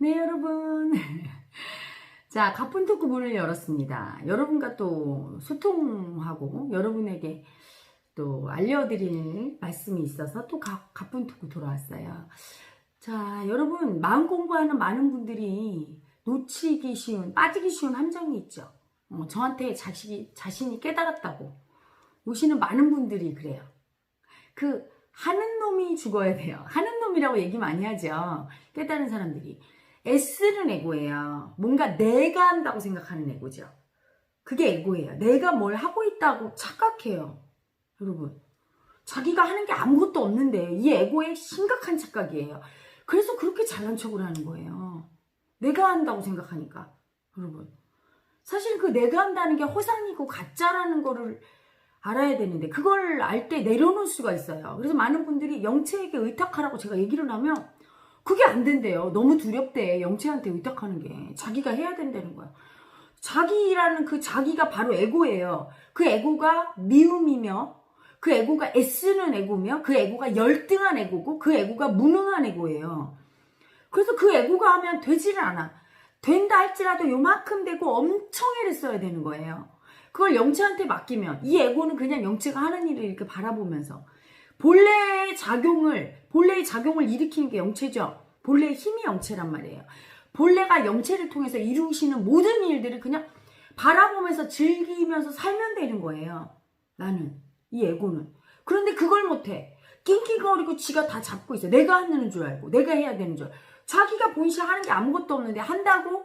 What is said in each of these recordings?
네, 여러분. 자, 가쁜 토크 문을 열었습니다. 여러분과 또 소통하고 여러분에게 또 알려드릴 말씀이 있어서 또 가쁜 토크 돌아왔어요. 자, 여러분, 마음 공부하는 많은 분들이 놓치기 쉬운, 빠지기 쉬운 함정이 있죠. 저한테 자신이 깨달았다고 오시는 많은 분들이 그래요. 하는 놈이 죽어야 돼요. 하는 놈이라고 얘기 많이 하죠. 깨달은 사람들이. S는 에고예요. 뭔가 내가 한다고 생각하는 에고죠. 그게 에고예요. 내가 뭘 하고 있다고 착각해요. 여러분. 자기가 하는 게 아무것도 없는데 이 에고의 심각한 착각이에요. 그래서 그렇게 잘난 척을 하는 거예요. 내가 한다고 생각하니까. 여러분. 사실 그 내가 한다는 게 허상이고 가짜라는 거를 알아야 되는데 그걸 알 때 내려놓을 수가 있어요. 그래서 많은 분들이 영체에게 의탁하라고 제가 얘기를 하면 그게 안 된대요. 너무 두렵대. 영체한테 의탁하는 게. 자기가 해야 된다는 거야. 자기라는 그 자기가 바로 에고예요. 그 에고가 미움이며 그 에고가 애쓰는 에고며 그 에고가 열등한 에고고 그 에고가 무능한 에고예요. 그래서 그 에고가 하면 되지를 않아. 된다 할지라도 요만큼 되고 엄청 애를 써야 되는 거예요. 그걸 영체한테 맡기면 이 에고는 그냥 영체가 하는 일을 이렇게 바라보면서 본래의 작용을 일으키는 게 영체죠. 본래의 힘이 영체란 말이에요. 본래가 영체를 통해서 이루시는 모든 일들을 그냥 바라보면서 즐기면서 살면 되는 거예요. 나는, 이 에고는. 그런데 그걸 못해. 낑낑거리고 지가 다 잡고 있어. 내가 하는 줄 알고, 내가 해야 되는 줄 알고. 자기가 본실 하는 게 아무것도 없는데 한다고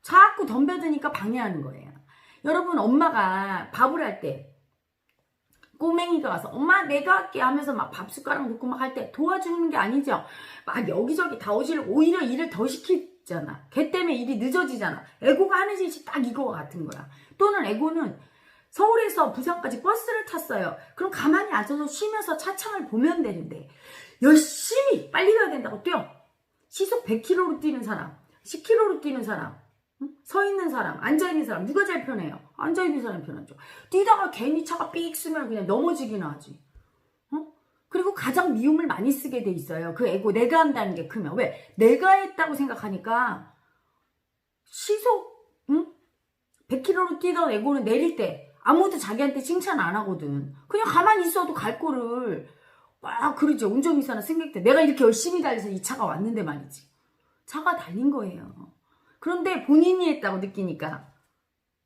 자꾸 덤벼드니까 방해하는 거예요. 여러분, 엄마가 밥을 할 때 꼬맹이가 와서 엄마 내가 할게 하면서 막 밥 숟가락 놓고 막 할 때 도와주는 게 아니죠. 막 여기저기 다 어지르고 오히려 일을 더 시키잖아. 걔 때문에 일이 늦어지잖아. 에고가 하는 짓이 딱 이거와 같은 거야. 또는 에고는 서울에서 부산까지 버스를 탔어요. 그럼 가만히 앉아서 쉬면서 차창을 보면 되는데 열심히 빨리 가야 된다고 뛰어. 시속 100km로 뛰는 사람, 10km로 뛰는 사람, 서 있는 사람, 앉아 있는 사람 누가 제일 편해요? 앉아 있는 사람이 편하죠. 뛰다가 괜히 차가 삑 쓰면 그냥 넘어지기나 하지. 그리고 가장 미움을 많이 쓰게 돼 있어요. 그 에고 내가 한다는 게 크면 왜? 내가 했다고 생각하니까 시속 100km로 뛰던 에고는 내릴 때 아무도 자기한테 칭찬 안 하거든. 그냥 가만히 있어도 갈 거를 막 그러죠. 운전기사나 승객들 내가 이렇게 열심히 달려서 이 차가 왔는데 말이지. 차가 달린 거예요. 그런데 본인이 했다고 느끼니까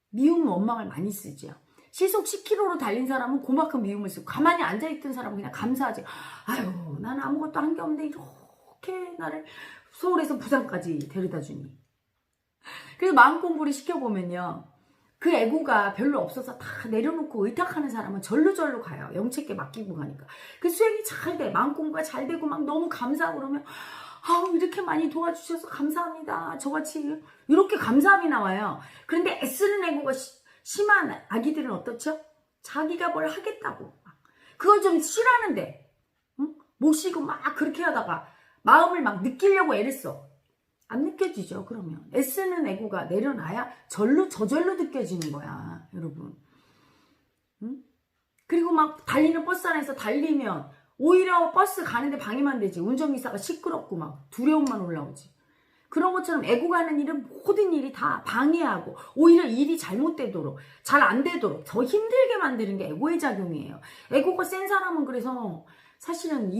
미움 원망을 많이 쓰죠. 시속 10km로 달린 사람은 그만큼 미움을 쓰고 가만히 앉아있던 사람은 그냥 감사하지. 아유 나는 아무것도 한 게 없는데 이렇게 나를 서울에서 부산까지 데려다 주니. 그래서 마음 공부를 시켜보면요. 그 에고가 별로 없어서 다 내려놓고 의탁하는 사람은 절로 가요. 영체께 맡기고 가니까. 그 수행이 잘 돼. 마음 공부가 잘 되고 막 너무 감사하고 그러면 아우 이렇게 많이 도와주셔서 감사합니다. 저같이 이렇게 감사함이 나와요. 그런데 애쓰는 에고가 심한 아기들은 어떻죠? 자기가 뭘 하겠다고 그걸 좀 싫어하는데 못 쉬고 막 그렇게 하다가 마음을 막 느끼려고 애를 써. 안 느껴지죠. 그러면 애쓰는 에고가 내려놔야 저절로 느껴지는 거야. 여러분. 그리고 막 달리는 버스 안에서 달리면 오히려 버스 가는데 방해만 되지. 운전기사가 시끄럽고 막 두려움만 올라오지. 그런 것처럼 에고가 하는 일은 모든 일이 다 방해하고 오히려 일이 잘못되도록 잘 안 되도록 더 힘들게 만드는 게 에고의 작용이에요. 에고가 센 사람은 그래서 사실은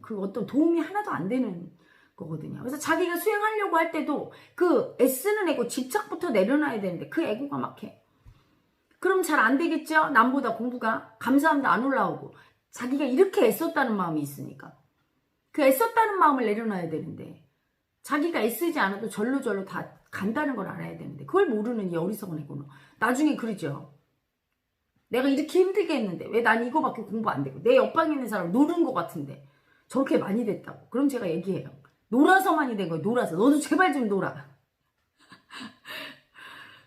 그 어떤 도움이 하나도 안 되는 거거든요. 그래서 자기가 수행하려고 할 때도 그 애쓰는 에고 집착부터 내려놔야 되는데 그 에고가 막 해. 그럼 잘 안 되겠죠? 남보다 공부가 감사합니다 안 올라오고 자기가 이렇게 애썼다는 마음이 있으니까 그 애썼다는 마음을 내려놔야 되는데 자기가 애쓰지 않아도 절로 다 간다는 걸 알아야 되는데 그걸 모르는 이 어리석은 에고는 나중에 그러죠. 내가 이렇게 힘들게 했는데 왜 난 이거밖에 공부 안 되고 내 옆방에 있는 사람 노는 것 같은데 저렇게 많이 됐다고. 그럼 제가 얘기해요. 놀아서 많이 된 거예요. 놀아서. 너도 제발 좀 놀아.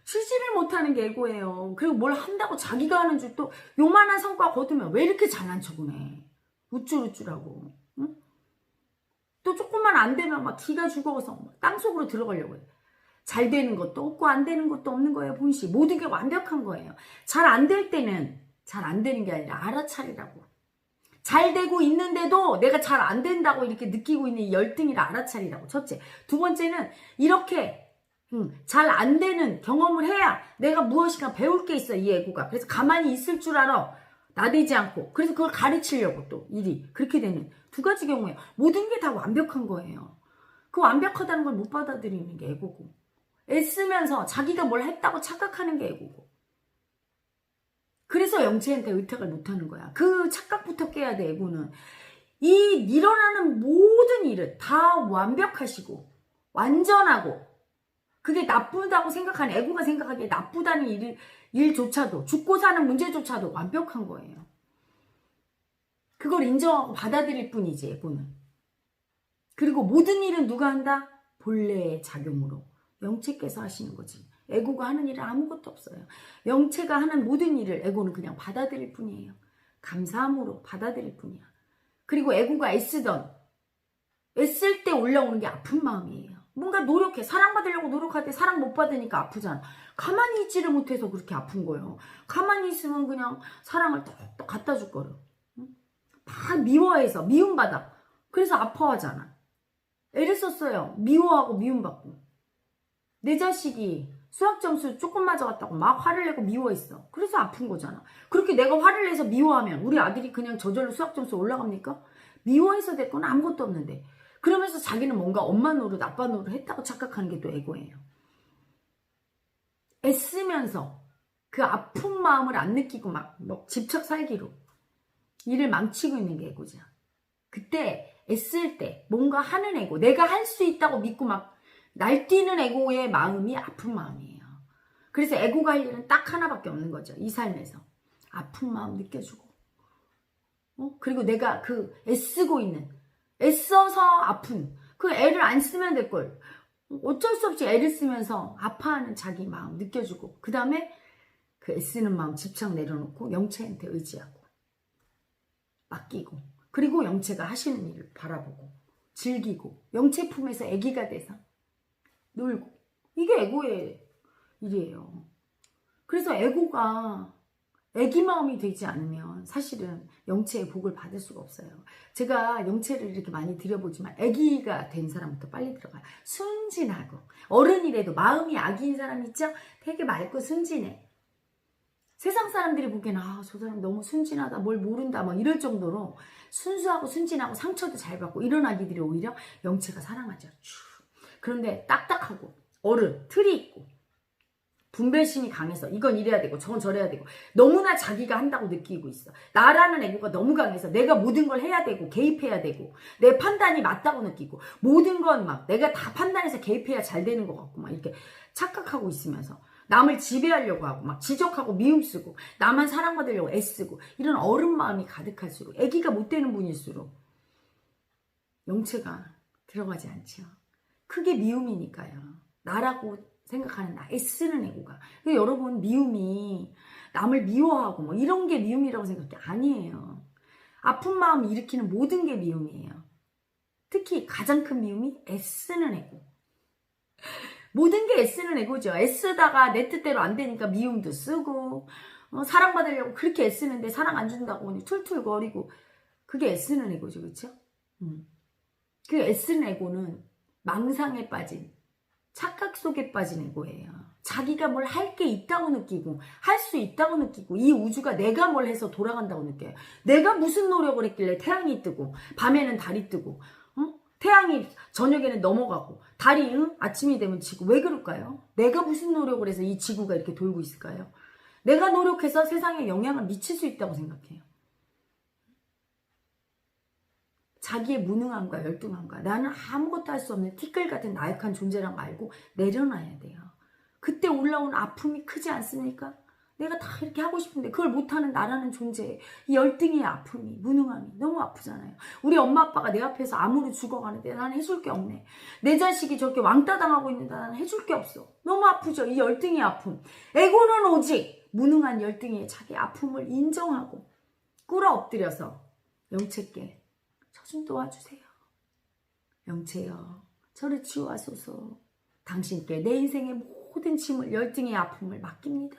쉬지를 못하는 게 에고예요. 그리고 뭘 한다고 자기가 하는 줄 또 요만한 성과 거두면 왜 이렇게 잘난 척을 해. 우쭐우쭐하고. 응? 또 조금만 안 되면 막 기가 죽어서 땅속으로 들어가려고 해요. 잘 되는 것도 없고 안 되는 것도 없는 거예요. 본시. 모든 게 완벽한 거예요. 잘 안 될 때는 잘 안 되는 게 아니라 알아차리라고. 잘 되고 있는데도 내가 잘 안 된다고 이렇게 느끼고 있는 이 열등이를 알아차리라고. 첫째. 두 번째는 이렇게 잘 안 되는 경험을 해야 내가 무엇인가 배울 게 있어, 이 에고가. 그래서 가만히 있을 줄 알아. 나대지 않고. 그래서 그걸 가르치려고 또 일이 그렇게 되는 두 가지 경우에 모든 게 다 완벽한 거예요. 그 완벽하다는 걸 못 받아들이는 게 에고고, 애쓰면서 자기가 뭘 했다고 착각하는 게 에고고. 그래서 영체한테 의탁을 못하는 거야. 그 착각부터 깨야 돼. 에고는 이 일어나는 모든 일을 다 완벽하시고 완전하고, 그게 나쁘다고 생각하는, 에고가 생각하기에 나쁘다는 일조차도, 죽고 사는 문제조차도 완벽한 거예요. 그걸 인정하고 받아들일 뿐이지, 에고는. 그리고 모든 일은 누가 한다? 본래의 작용으로 영체께서 하시는 거지. 에고가 하는 일은 아무것도 없어요. 영체가 하는 모든 일을 에고는 그냥 받아들일 뿐이에요. 감사함으로 받아들일 뿐이야. 그리고 에고가 애쓸 때 올라오는 게 아픈 마음이에요. 뭔가 노력해. 사랑받으려고 노력할 때 사랑 못 받으니까 아프잖아. 가만히 있지를 못해서 그렇게 아픈 거예요. 가만히 있으면 그냥 사랑을 딱 갖다 줄 거예요. 다 미워해서 미움받아. 그래서 아파하잖아. 애를 썼어요. 미워하고 미움받고. 내 자식이 수학 점수 조금 맞아갔다고 막 화를 내고 미워했어. 그래서 아픈 거잖아. 그렇게 내가 화를 내서 미워하면 우리 아들이 그냥 저절로 수학 점수 올라갑니까? 미워해서 됐건 아무것도 없는데. 그러면서 자기는 뭔가 엄마 노릇, 아빠 노릇 했다고 착각하는 게 또 에고예요. 애쓰면서 그 아픈 마음을 안 느끼고 막 집착 살기로 일을 망치고 있는 게 에고죠. 그때 애쓸 때 뭔가 하는 에고, 내가 할 수 있다고 믿고 막 날뛰는 에고의 마음이 아픈 마음이에요. 그래서 에고가 할 일은 딱 하나밖에 없는 거죠. 이 삶에서 아픈 마음 느껴주고, 그리고 내가 그 애쓰고 있는, 애써서 아픈 그 애를 안 쓰면 될걸, 어쩔 수 없이 애를 쓰면서 아파하는 자기 마음 느껴주고, 그 다음에 그 애쓰는 마음 집착 내려놓고 영체한테 의지하고 맡기고, 그리고 영체가 하시는 일을 바라보고 즐기고 영체 품에서 애기가 돼서 놀고, 이게 에고의 일이에요. 그래서 에고가 애기 마음이 되지 않으면 사실은 영체의 복을 받을 수가 없어요. 제가 영체를 이렇게 많이 드려보지만 애기가 된 사람부터 빨리 들어가요. 순진하고, 어른이라도 마음이 아기인 사람 있죠? 되게 맑고 순진해. 세상 사람들이 보기에는 저 사람 너무 순진하다, 뭘 모른다 막 이럴 정도로 순수하고 순진하고 상처도 잘 받고 이런 아기들이 오히려 영체가 사랑하죠. 그런데 딱딱하고 어른, 틀이 있고 분별심이 강해서 이건 이래야 되고 저건 저래야 되고 너무나 자기가 한다고 느끼고 있어. 나라는 에고가 너무 강해서 내가 모든 걸 해야 되고 개입해야 되고 내 판단이 맞다고 느끼고 모든 건 막 내가 다 판단해서 개입해야 잘 되는 것 같고 막 이렇게 착각하고 있으면서 남을 지배하려고 하고 막 지적하고 미움 쓰고 나만 사랑받으려고 애쓰고 이런 어른 마음이 가득할수록, 애기가 못 되는 분일수록 영체가 들어가지 않죠. 크게 미움이니까요. 나라고 생각하는 나, 애쓰는 에고가. 여러분, 미움이 남을 미워하고 뭐 이런 게 미움이라고 생각해. 아니에요. 아픈 마음 일으키는 모든 게 미움이에요. 특히 가장 큰 미움이 애쓰는 에고. 모든 게 애쓰는 에고죠. 애쓰다가 내 뜻대로 안 되니까 미움도 쓰고, 사랑받으려고 그렇게 애쓰는데 사랑 안 준다고 툴툴거리고, 그게 애쓰는 에고죠. 그렇죠? 그 애쓰는 에고는 망상에 빠진, 착각 속에 빠진 에고예요. 자기가 뭘 할 게 있다고 느끼고 할 수 있다고 느끼고 이 우주가 내가 뭘 해서 돌아간다고 느껴요. 내가 무슨 노력을 했길래 태양이 뜨고 밤에는 달이 뜨고 태양이 저녁에는 넘어가고 달이 아침이 되면 지고, 왜 그럴까요? 내가 무슨 노력을 해서 이 지구가 이렇게 돌고 있을까요? 내가 노력해서 세상에 영향을 미칠 수 있다고 생각해요. 자기의 무능함과 열등함과 나는 아무것도 할 수 없는 티끌 같은 나약한 존재란 거 알고 내려놔야 돼요. 그때 올라온 아픔이 크지 않습니까? 내가 다 이렇게 하고 싶은데 그걸 못하는 나라는 존재, 이 열등의 아픔이, 무능함이 너무 아프잖아요. 우리 엄마 아빠가 내 앞에서 암으로 죽어가는데 나는 해줄 게 없네. 내 자식이 저렇게 왕따 당하고 있는데 나는 해줄 게 없어. 너무 아프죠. 이 열등의 아픔. 에고는 오직 무능한 열등의 자기 아픔을 인정하고 꿇어 엎드려서 영체께 저 좀 도와주세요. 영체여, 저를 치유하소서. 당신께 내 인생의 모든 짐을, 열등의 아픔을 맡깁니다.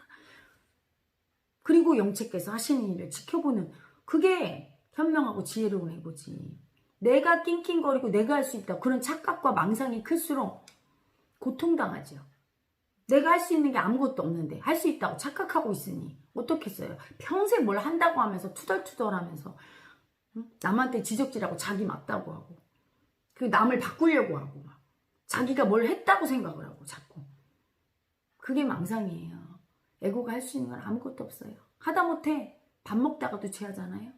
그리고 영체께서 하시는 일을 지켜보는, 그게 현명하고 지혜로운 에고지. 내가 낑낑거리고 내가 할 수 있다. 그런 착각과 망상이 클수록 고통당하죠. 내가 할 수 있는 게 아무것도 없는데 할 수 있다고 착각하고 있으니 어떻겠어요. 평생 뭘 한다고 하면서 투덜투덜하면서 남한테 지적질하고 자기 맞다고 하고 그 남을 바꾸려고 하고 막 자기가 뭘 했다고 생각을 하고 자꾸. 그게 망상이에요. 에고가 할 수 있는 건 아무것도 없어요. 하다못해 밥 먹다가도 취하잖아요.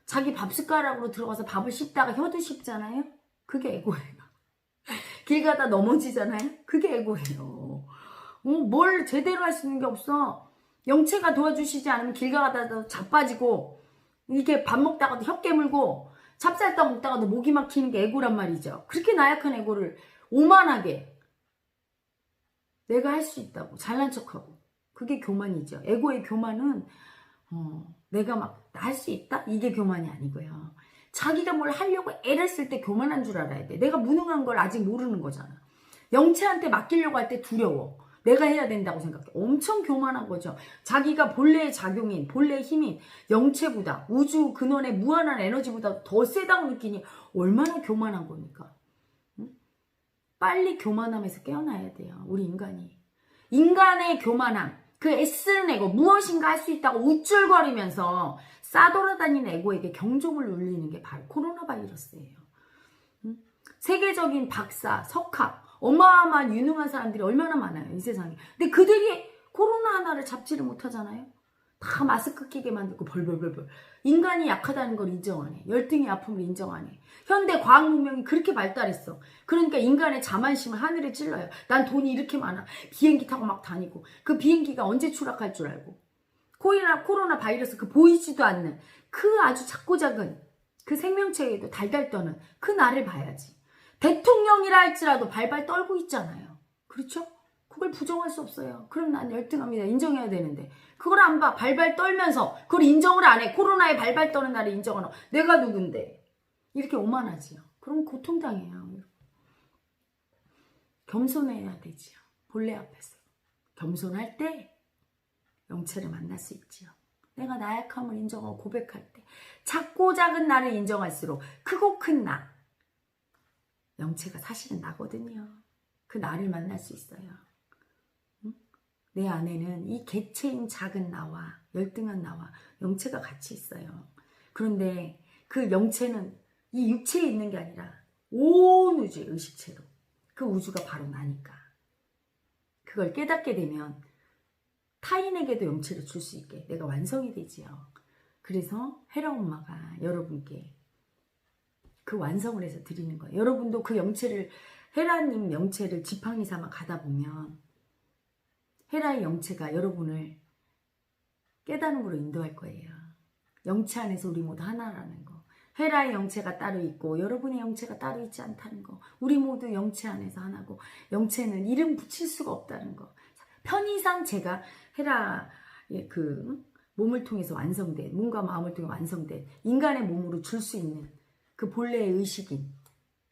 자기 밥 숟가락으로 들어가서 밥을 씹다가 혀도 씹잖아요. 그게 에고예요. 길 가다 넘어지잖아요. 그게 에고예요. 뭘 제대로 할 수 있는 게 없어. 영체가 도와주시지 않으면 길 가다도 자빠지고 이게 밥 먹다가도 혀 깨물고 찹쌀떡 먹다가도 목이 막히는 게 에고란 말이죠. 그렇게 나약한 에고를 오만하게 내가 할 수 있다고 잘난 척하고 그게 교만이죠. 에고의 교만은 내가 막 할 수 있다? 이게 교만이 아니고요. 자기가 뭘 하려고 애를 쓸 때 교만한 줄 알아야 돼. 내가 무능한 걸 아직 모르는 거잖아. 영체한테 맡기려고 할 때 두려워. 내가 해야 된다고 생각해. 엄청 교만한 거죠. 자기가 본래의 작용인, 본래의 힘인 영체보다 우주 근원의 무한한 에너지보다 더 세다고 느끼니 얼마나 교만한 겁니까? 빨리 교만함에서 깨어나야 돼요. 우리 인간이. 인간의 교만함, 그 애쓰는 에고, 무엇인가 할 수 있다고 우쭐거리면서 싸돌아다니는 에고에게 경종을 울리는 게 바로 코로나 바이러스예요. 세계적인 박사, 석학, 어마어마한 유능한 사람들이 얼마나 많아요, 이 세상에. 근데 그들이 코로나 하나를 잡지를 못하잖아요. 다 마스크 끼게 만들고 벌벌벌벌. 인간이 약하다는 걸 인정 안 해. 열등의 아픔을 인정 안 해. 현대 과학 문명이 그렇게 발달했어. 그러니까 인간의 자만심을 하늘에 찔러요. 난 돈이 이렇게 많아. 비행기 타고 막 다니고. 그 비행기가 언제 추락할 줄 알고. 코로나 바이러스 그 보이지도 않는 그 아주 작고 작은 그 생명체에도 달달 떠는 그 나를 봐야지. 대통령이라 할지라도 발발 떨고 있잖아요. 그렇죠? 그걸 부정할 수 없어요. 그럼 난 열등합니다. 인정해야 되는데. 그걸 안 봐. 발발 떨면서 그걸 인정을 안 해. 코로나에 발발 떠는 나를 인정하는 내가 누군데. 이렇게 오만하지요. 그럼 고통당해요. 겸손해야 되지요. 본래 앞에서. 겸손할 때 영체를 만날 수 있지요. 내가 나약함을 인정하고 고백할 때 작고 작은 나를 인정할수록 크고 큰 나. 영체가 사실은 나거든요. 그 나를 만날 수 있어요. 내 안에는 이 객체인 작은 나와 열등한 나와 영체가 같이 있어요. 그런데 그 영체는 이 육체에 있는 게 아니라 온 우주의 의식체로 그 우주가 바로 나니까 그걸 깨닫게 되면 타인에게도 영체를 줄 수 있게 내가 완성이 되지요. 그래서 헤라 엄마가 여러분께 그 완성을 해서 드리는 거예요. 여러분도 그 영체를 헤라님 영체를 지팡이 삼아 가다 보면 헤라의 영체가 여러분을 깨달음으로 인도할 거예요. 영체 안에서 우리 모두 하나라는 거. 헤라의 영체가 따로 있고 여러분의 영체가 따로 있지 않다는 거. 우리 모두 영체 안에서 하나고 영체는 이름 붙일 수가 없다는 거. 편의상 제가 헤라의 그 몸을 통해서 완성된 몸과 마음을 통해 완성된 인간의 몸으로 줄 수 있는 그 본래의 의식인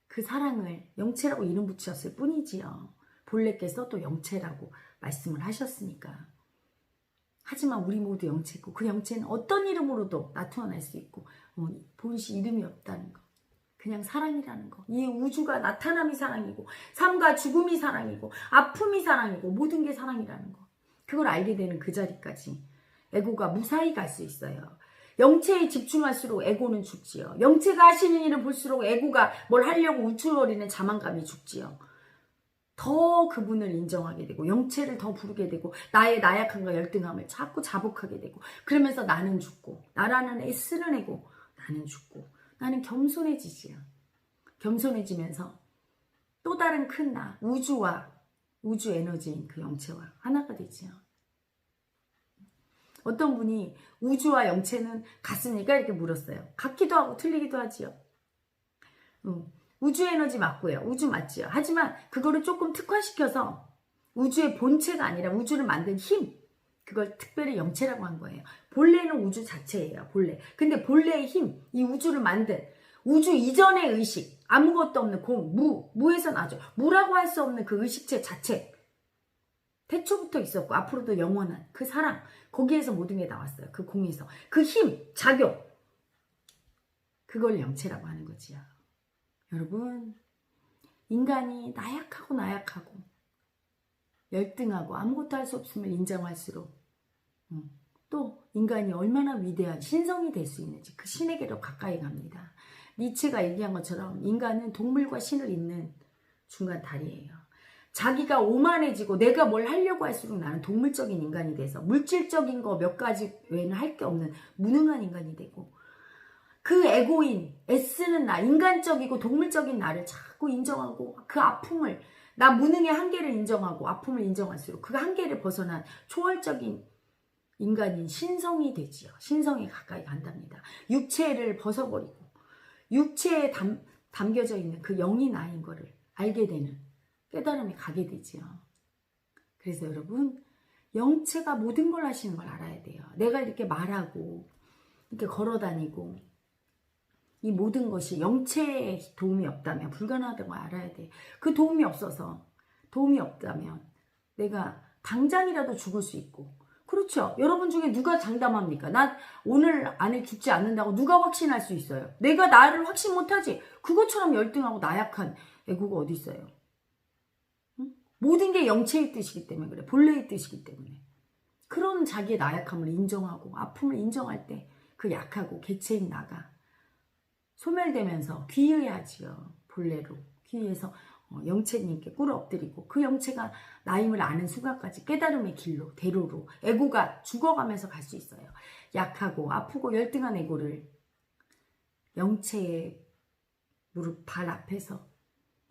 그 사랑을 영체라고 이름 붙였을 뿐이지요. 본래께서 또 영체라고 말씀을 하셨으니까. 하지만 우리 모두 영체고 그 영체는 어떤 이름으로도 나타날 수 있고 본시 이름이 없다는 거. 그냥 사랑이라는 거. 이 우주가 나타남이 사랑이고 삶과 죽음이 사랑이고 아픔이 사랑이고 모든 게 사랑이라는 거. 그걸 알게 되는 그 자리까지 에고가 무사히 갈 수 있어요. 영체에 집중할수록 에고는 죽지요. 영체가 하시는 일을 볼수록 에고가 뭘 하려고 우쭐거리는 자만감이 죽지요. 더 그분을 인정하게 되고 영체를 더 부르게 되고 나의 나약함과 열등함을 자꾸 자복하게 되고 그러면서 나는 죽고 나라는 애쓰는 에고 나는 죽고 나는 겸손해지지요. 겸손해지면서 또 다른 큰 나 우주와 우주 에너지인 그 영체와 하나가 되지요. 어떤 분이 우주와 영체는 같습니까? 이렇게 물었어요. 같기도 하고 틀리기도 하지요. 우주 에너지 맞고요. 우주 맞지요. 하지만 그거를 조금 특화시켜서 우주의 본체가 아니라 우주를 만든 힘, 그걸 특별히 영체라고 한 거예요. 본래는 우주 자체예요. 본래. 근데 본래의 힘, 이 우주를 만든 우주 이전의 의식, 아무것도 없는 공, 무에서 나죠. 무라고 할 수 없는 그 의식체 자체. 태초부터 있었고 앞으로도 영원한 그 사랑, 거기에서 모든 게 나왔어요. 그 공에서. 그 힘, 작용. 그걸 영체라고 하는 거지요. 여러분, 인간이 나약하고 열등하고 아무것도 할 수 없음을 인정할수록 또 인간이 얼마나 위대한 신성이 될 수 있는지 그 신에게로 가까이 갑니다. 니체가 얘기한 것처럼 인간은 동물과 신을 잇는 중간 다리예요. 자기가 오만해지고 내가 뭘 하려고 할수록 나는 동물적인 인간이 돼서 물질적인 거 몇 가지 외에는 할 게 없는 무능한 인간이 되고, 그 에고인 애쓰는 나, 인간적이고 동물적인 나를 자꾸 인정하고 그 아픔을, 나 무능의 한계를 인정하고 아픔을 인정할수록 그 한계를 벗어난 초월적인 인간인 신성이 되지요. 신성에 가까이 간답니다. 육체를 벗어버리고 육체에 담겨져 있는 그 영이 나인 거를 알게 되는 깨달음에 가게 되지요. 그래서 여러분, 영체가 모든 걸 하시는 걸 알아야 돼요. 내가 이렇게 말하고 이렇게 걸어다니고 이 모든 것이 영체에 도움이 없다면 불가능하다는 걸 알아야 돼. 그 도움이 없다면 내가 당장이라도 죽을 수 있고. 그렇죠. 여러분 중에 누가 장담합니까? 나 오늘 안에 죽지 않는다고 누가 확신할 수 있어요? 내가 나를 확신 못하지. 그것처럼 열등하고 나약한 애고가 어디 있어요? 응? 모든 게 영체의 뜻이기 때문에 그래. 본래의 뜻이기 때문에. 그런 자기의 나약함을 인정하고 아픔을 인정할 때 그 약하고 개체인 나가 소멸되면서 귀의하지요. 본래로 귀의해서 영체님께 꿇어 엎드리고 그 영체가 나임을 아는 순간까지 깨달음의 길로, 대로로 에고가 죽어가면서 갈 수 있어요. 약하고 아프고 열등한 에고를 영체의 무릎 발 앞에서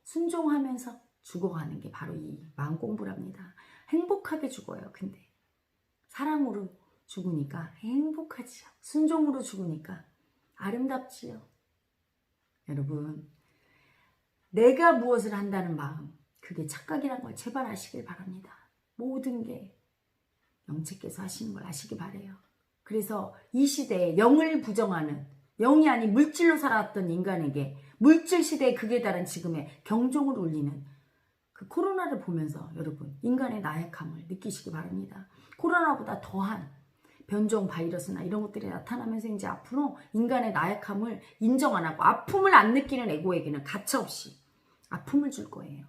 순종하면서 죽어가는 게 바로 이 마음 공부랍니다. 행복하게 죽어요. 근데 사랑으로 죽으니까 행복하지요. 순종으로 죽으니까 아름답지요. 여러분, 내가 무엇을 한다는 마음, 그게 착각이란 걸 제발 아시길 바랍니다. 모든 게 영체께서 하시는 걸 아시기 바라요. 그래서 이 시대에 영을 부정하는, 영이 아닌 물질로 살아왔던 인간에게 물질 시대에 극에 달한 지금의 경종을 울리는 그 코로나를 보면서 여러분, 인간의 나약함을 느끼시기 바랍니다. 코로나보다 더한 변종 바이러스나 이런 것들이 나타나면서 이제 앞으로 인간의 나약함을 인정 안 하고 아픔을 안 느끼는 에고에게는 가차없이 아픔을 줄 거예요.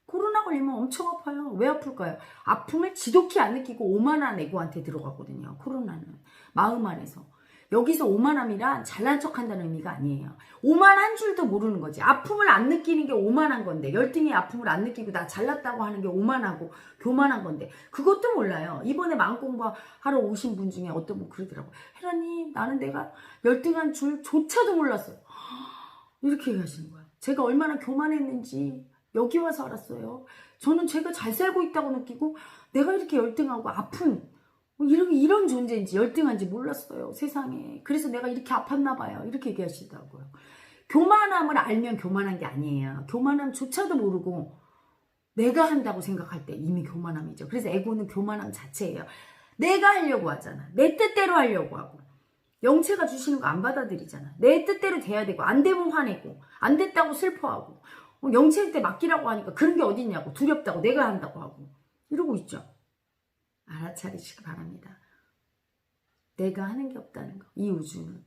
코로나 걸리면 엄청 아파요. 왜 아플까요? 아픔을 지독히 안 느끼고 오만한 에고한테 들어가거든요. 코로나는 마음 안에서. 여기서 오만함이란 잘난 척한다는 의미가 아니에요. 오만한 줄도 모르는 거지. 아픔을 안 느끼는 게 오만한 건데, 열등의 아픔을 안 느끼고 나 잘났다고 하는 게 오만하고 교만한 건데 그것도 몰라요. 이번에 마음공부하러 오신 분 중에 어떤 분 그러더라고요. 혜라님, 나는 내가 열등한 줄조차도 몰랐어요. 이렇게 얘기하시는 거야. 제가 얼마나 교만했는지 여기 와서 알았어요. 저는 제가 잘 살고 있다고 느끼고 내가 이렇게 열등하고 아픈 이런 존재인지 열등한지 몰랐어요. 세상에. 그래서 내가 이렇게 아팠나 봐요. 이렇게 얘기하시더라고요. 교만함을 알면 교만한 게 아니에요. 교만함조차도 모르고 내가 한다고 생각할 때 이미 교만함이죠. 그래서 에고는 교만함 자체예요. 내가 하려고 하잖아. 내 뜻대로 하려고 하고. 영체가 주시는 거 안 받아들이잖아. 내 뜻대로 돼야 되고 안 되면 화내고 안 됐다고 슬퍼하고 영체한테 맡기라고 하니까 그런 게 어딨냐고 두렵다고 내가 한다고 하고 이러고 있죠. 알아차리시기 바랍니다. 내가 하는 게 없다는 거. 이 우주는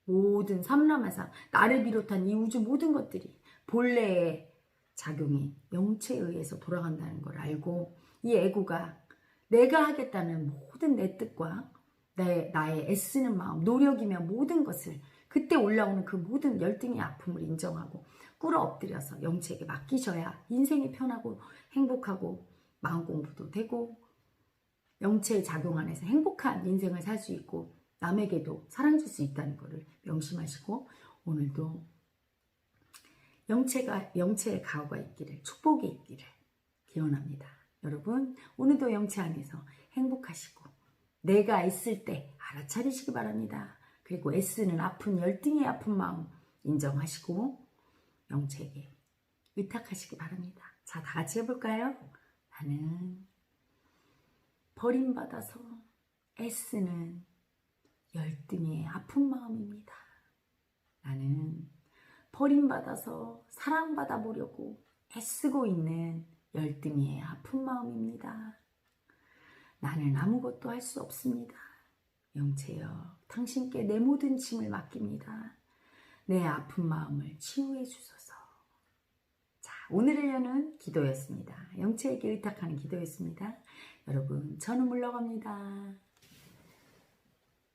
모든 삼라마상 나를 비롯한 이 우주 모든 것들이 본래의 작용이 영체에 의해서 돌아간다는 걸 알고 이 에고가 내가 하겠다는 모든 내 뜻과 나의 애쓰는 마음, 노력이며 모든 것을 그때 올라오는 그 모든 열등의 아픔을 인정하고 꿇어 엎드려서 영체에게 맡기셔야 인생이 편하고 행복하고 마음 공부도 되고 영체의 작용 안에서 행복한 인생을 살 수 있고 남에게도 사랑 줄 수 있다는 것을 명심하시고 오늘도 영체의 가호가 있기를, 축복이 있기를 기원합니다. 여러분, 오늘도 영체 안에서 행복하시고 내가 애쓸 때 알아차리시기 바랍니다. 그리고 애쓰는 아픈 열등의 아픈 마음 인정하시고 영체에게 의탁하시기 바랍니다. 자, 다 같이 해볼까요? 나는 버림받아서 애쓰는 열등의 아픈 마음입니다. 나는 버림받아서 사랑받아 보려고 애쓰고 있는 열등의 아픈 마음입니다. 나는 아무것도 할 수 없습니다. 영체여, 당신께 내 모든 짐을 맡깁니다. 내 아픈 마음을 치유해 주소서. 자, 오늘을 여는 기도였습니다. 영체에게 의탁하는 기도였습니다. 여러분, 저는 물러갑니다.